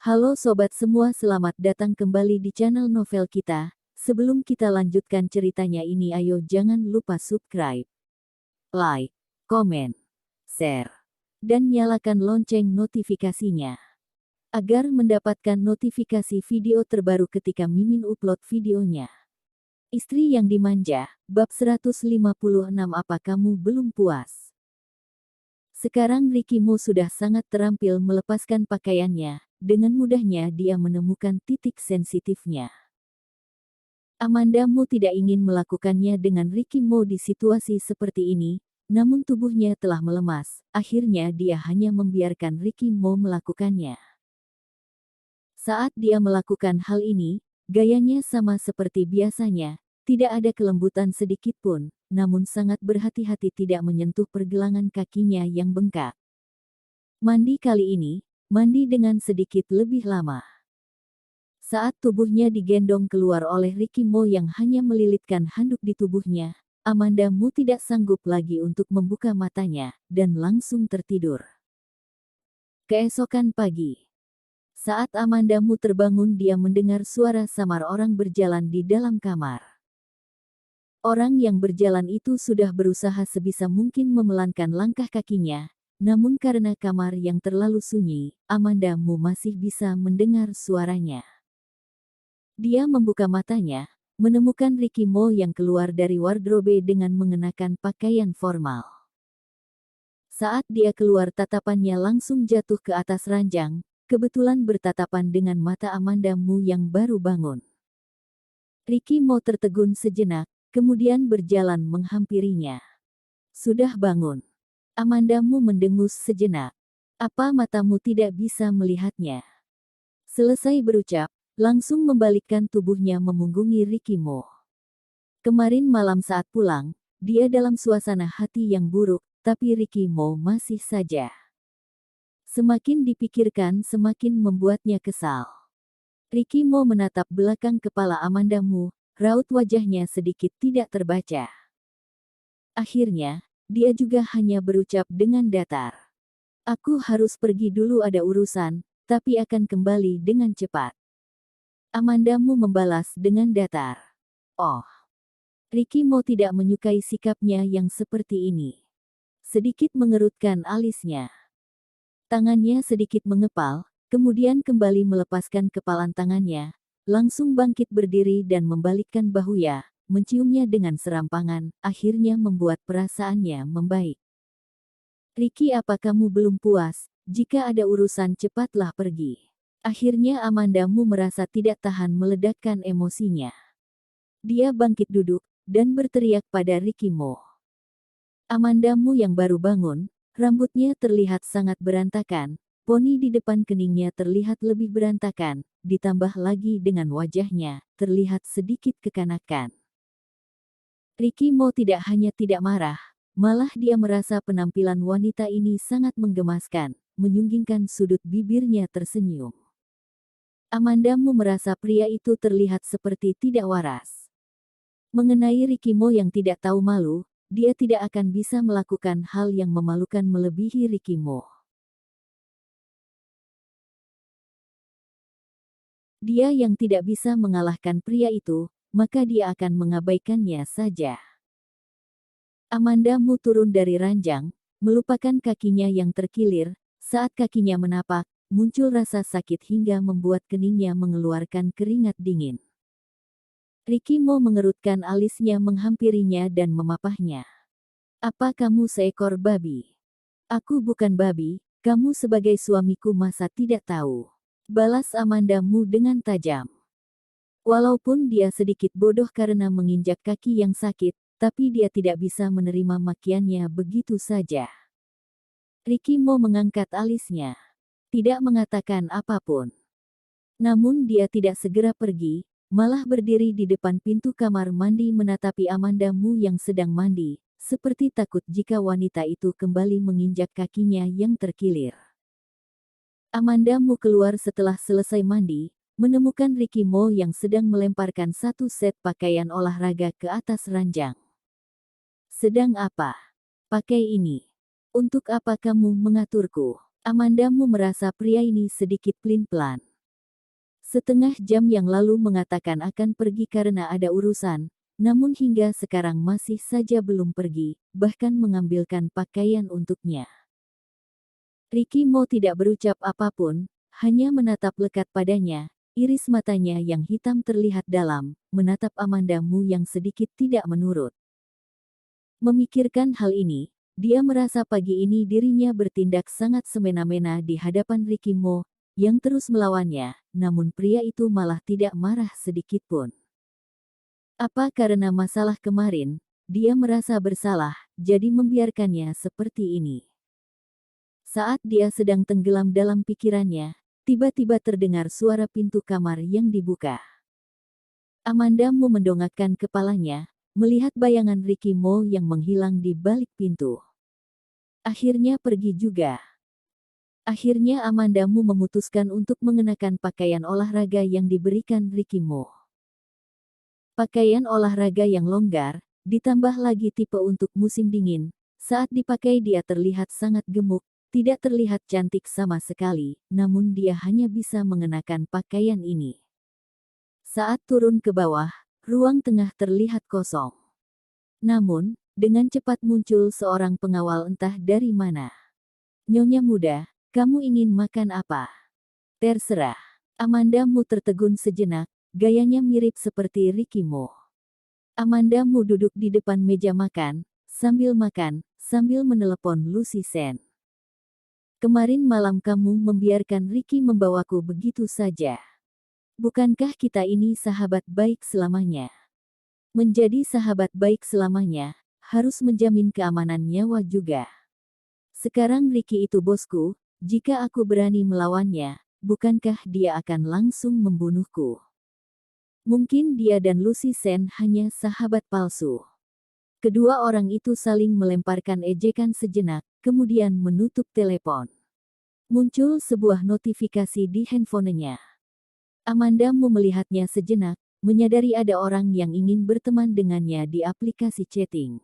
Halo sobat semua, selamat datang kembali di channel novel kita. Sebelum kita lanjutkan ceritanya ini, ayo jangan lupa subscribe, like, komen, share, dan nyalakan lonceng notifikasinya agar mendapatkan notifikasi video terbaru ketika Mimin upload videonya. Istri yang dimanja, bab 156. Apa kamu belum puas? Sekarang Ricky Mo sudah sangat terampil melepaskan pakaiannya. Dengan mudahnya dia menemukan titik sensitifnya. Amanda Mo tidak ingin melakukannya dengan Ricky Mo di situasi seperti ini, namun tubuhnya telah melemas. Akhirnya dia hanya membiarkan Ricky Mo melakukannya. Saat dia melakukan hal ini, gayanya sama seperti biasanya, tidak ada kelembutan sedikit pun, namun sangat berhati-hati tidak menyentuh pergelangan kakinya yang bengkak. Mandi kali ini, mandi dengan sedikit lebih lama. Saat tubuhnya digendong keluar oleh Ricky Mo yang hanya melilitkan handuk di tubuhnya, Amanda Mo tidak sanggup lagi untuk membuka matanya, dan langsung tertidur. Keesokan pagi, saat Amanda Mo terbangun, dia mendengar suara samar orang berjalan di dalam kamar. Orang yang berjalan itu sudah berusaha sebisa mungkin memelankan langkah kakinya, namun karena kamar yang terlalu sunyi, Amanda Mo masih bisa mendengar suaranya. Dia membuka matanya, menemukan Ricky Mo yang keluar dari wardrobe dengan mengenakan pakaian formal. Saat dia keluar, tatapannya langsung jatuh ke atas ranjang, kebetulan bertatapan dengan mata Amanda Mo yang baru bangun. Ricky Mo tertegun sejenak, kemudian berjalan menghampirinya. Sudah bangun? Amanda Mo mendengus sejenak. Apa matamu tidak bisa melihatnya? Selesai berucap, langsung membalikkan tubuhnya memunggungi Ricky Mo. Kemarin malam saat pulang, dia dalam suasana hati yang buruk, tapi Ricky Mo masih saja. Semakin dipikirkan semakin membuatnya kesal. Ricky Mo menatap belakang kepala Amanda Mo, raut wajahnya sedikit tidak terbaca. Akhirnya, dia juga hanya berucap dengan datar. Aku harus pergi dulu, ada urusan, tapi akan kembali dengan cepat. Amanda Mo membalas dengan datar. Oh. Ricky Mo tidak menyukai sikapnya yang seperti ini. Sedikit mengerutkan alisnya. Tangannya sedikit mengepal, kemudian kembali melepaskan kepalan tangannya, langsung bangkit berdiri dan membalikkan bahunya, menciumnya dengan serampangan, akhirnya membuat perasaannya membaik. Ricky, apa kamu belum puas? Jika ada urusan cepatlah pergi. Akhirnya Amanda Mo merasa tidak tahan meledakkan emosinya. Dia bangkit duduk, dan berteriak pada Ricky Mo. Amanda Mo yang baru bangun, rambutnya terlihat sangat berantakan, poni di depan keningnya terlihat lebih berantakan, ditambah lagi dengan wajahnya, terlihat sedikit kekanakan. Ricky Mo tidak hanya tidak marah, malah dia merasa penampilan wanita ini sangat menggemaskan, menyunggingkan sudut bibirnya tersenyum. Amanda Mo merasa pria itu terlihat seperti tidak waras. Mengenai Ricky Mo yang tidak tahu malu, dia tidak akan bisa melakukan hal yang memalukan melebihi Ricky Mo. Dia yang tidak bisa mengalahkan pria itu, maka dia akan mengabaikannya saja. Amanda Mo turun dari ranjang, melupakan kakinya yang terkilir. Saat kakinya menapak, muncul rasa sakit hingga membuat keningnya mengeluarkan keringat dingin. Ricky Mo mengerutkan alisnya menghampirinya dan memapahnya. Apa kamu seekor babi? Aku bukan babi, kamu sebagai suamiku masa tidak tahu? Balas Amanda Mo dengan tajam. Walaupun dia sedikit bodoh karena menginjak kaki yang sakit, tapi dia tidak bisa menerima makiannya begitu saja. Ricky Mo mengangkat alisnya. Tidak mengatakan apapun. Namun dia tidak segera pergi, malah berdiri di depan pintu kamar mandi menatapi Amanda Mo yang sedang mandi, seperti takut jika wanita itu kembali menginjak kakinya yang terkilir. Amanda Mo keluar setelah selesai mandi, menemukan Ricky Mo yang sedang melemparkan satu set pakaian olahraga ke atas ranjang. Sedang apa? Pakai ini. Untuk apa kamu mengaturku? Amanda Mo merasa pria ini sedikit pelin-pelan. Setengah jam yang lalu mengatakan akan pergi karena ada urusan, namun hingga sekarang masih saja belum pergi, bahkan mengambilkan pakaian untuknya. Ricky Mo tidak berucap apapun, hanya menatap lekat padanya, iris matanya yang hitam terlihat dalam, menatap Amanda Mu yang sedikit tidak menurut. Memikirkan hal ini, dia merasa pagi ini dirinya bertindak sangat semena-mena di hadapan Ricky Mo, yang terus melawannya, namun pria itu malah tidak marah sedikitpun. Apa karena masalah kemarin, dia merasa bersalah, jadi membiarkannya seperti ini. Saat dia sedang tenggelam dalam pikirannya, tiba-tiba terdengar suara pintu kamar yang dibuka. Amanda Mu mendongakkan kepalanya, melihat bayangan Ricky Mo yang menghilang di balik pintu. Akhirnya pergi juga. Akhirnya Amanda Mu memutuskan untuk mengenakan pakaian olahraga yang diberikan Ricky Mo. Pakaian olahraga yang longgar, ditambah lagi tipe untuk musim dingin. Saat dipakai dia terlihat sangat gemuk, tidak terlihat cantik sama sekali, namun dia hanya bisa mengenakan pakaian ini. Saat turun ke bawah, ruang tengah terlihat kosong. Namun, dengan cepat muncul seorang pengawal entah dari mana. "Nyonya muda, kamu ingin makan apa?" "Terserah." Amanda Mu tertegun sejenak, gayanya mirip seperti Ricky Mo. Amanda Mu duduk di depan meja makan, sambil menelepon Lucy Sen. "Kemarin malam kamu membiarkan Ricky membawaku begitu saja. Bukankah kita ini sahabat baik selamanya?" Menjadi sahabat baik selamanya, harus menjamin keamanan nyawa juga. Sekarang Ricky itu bosku, jika aku berani melawannya, bukankah dia akan langsung membunuhku? Mungkin dia dan Lucy Sen hanya sahabat palsu. Kedua orang itu saling melemparkan ejekan sejenak, kemudian menutup telepon. Muncul sebuah notifikasi di handphonenya. Amanda Mu melihatnya sejenak, menyadari ada orang yang ingin berteman dengannya di aplikasi chatting.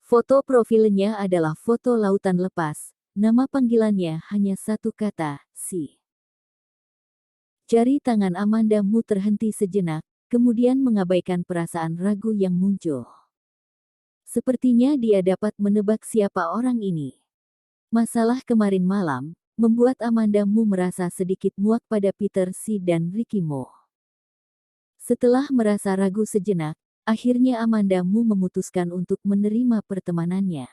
Foto profilnya adalah foto lautan lepas, nama panggilannya hanya satu kata, si. Jari tangan Amanda Mu terhenti sejenak, kemudian mengabaikan perasaan ragu yang muncul. Sepertinya dia dapat menebak siapa orang ini. Masalah kemarin malam, membuat Amanda Mu merasa sedikit muak pada Peter Si dan Ricky Mo. Setelah merasa ragu sejenak, akhirnya Amanda Mu memutuskan untuk menerima pertemanannya.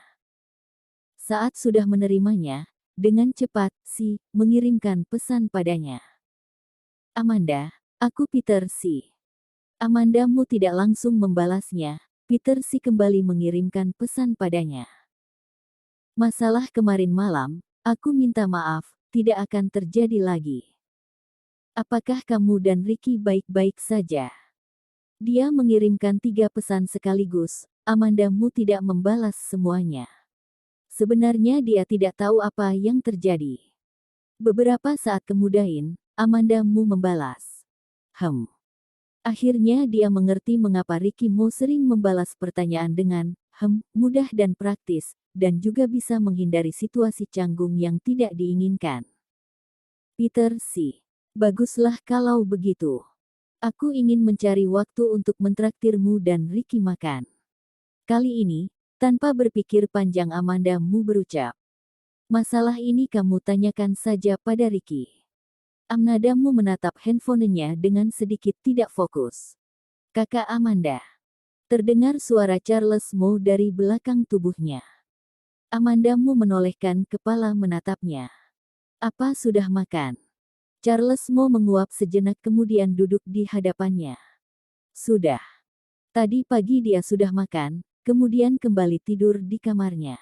Saat sudah menerimanya, dengan cepat, Si mengirimkan pesan padanya. "Amanda, aku Peter Si." Amanda Mu tidak langsung membalasnya, Peter Si kembali mengirimkan pesan padanya. "Masalah kemarin malam, aku minta maaf, tidak akan terjadi lagi. Apakah kamu dan Ricky baik-baik saja?" Dia mengirimkan 3 pesan sekaligus, Amanda Mu tidak membalas semuanya. Sebenarnya dia tidak tahu apa yang terjadi. Beberapa saat kemudian, Amanda Mu membalas. Akhirnya dia mengerti mengapa Ricky Mo sering membalas pertanyaan dengan, mudah dan praktis, dan juga bisa menghindari situasi canggung yang tidak diinginkan. Peter Si. "Baguslah kalau begitu. Aku ingin mencari waktu untuk mentraktirmu dan Ricky makan." Kali ini, tanpa berpikir panjang Amanda Mu berucap. "Masalah ini kamu tanyakan saja pada Ricky." Amanda Mu menatap handphonenya dengan sedikit tidak fokus. "Kakak Amanda." Terdengar suara Charles Mo dari belakang tubuhnya. Amanda Mu menolehkan kepala menatapnya. "Apa sudah makan?" Charles Mo menguap sejenak kemudian duduk di hadapannya. "Sudah. Tadi pagi dia sudah makan, kemudian kembali tidur di kamarnya."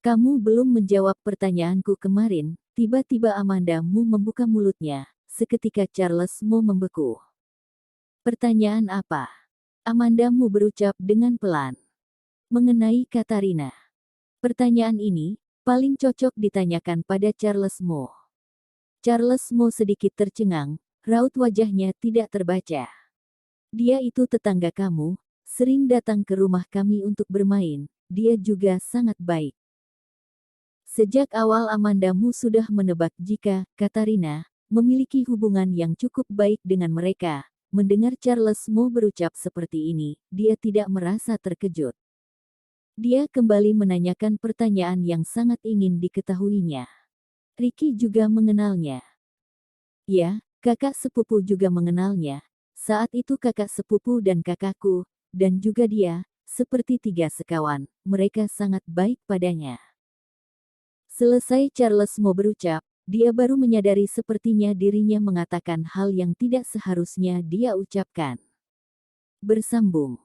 "Kamu belum menjawab pertanyaanku kemarin." Tiba-tiba Amanda Mu membuka mulutnya, seketika Charles Mo membeku. "Pertanyaan apa?" Amanda Mu berucap dengan pelan. "Mengenai Katarina." Pertanyaan ini, paling cocok ditanyakan pada Charles Mo. Charles Mo sedikit tercengang, raut wajahnya tidak terbaca. "Dia itu tetangga kamu, sering datang ke rumah kami untuk bermain, dia juga sangat baik." Sejak awal Amanda Mu sudah menebak jika Katarina memiliki hubungan yang cukup baik dengan mereka. Mendengar Charles mau berucap seperti ini, dia tidak merasa terkejut. Dia kembali menanyakan pertanyaan yang sangat ingin diketahuinya. Ricky juga mengenalnya. Ya, kakak sepupu juga mengenalnya. Saat itu kakak sepupu dan kakakku, dan juga dia, seperti tiga sekawan, mereka sangat baik padanya. Selesai Charles mau berucap, dia baru menyadari sepertinya dirinya mengatakan hal yang tidak seharusnya dia ucapkan. Bersambung.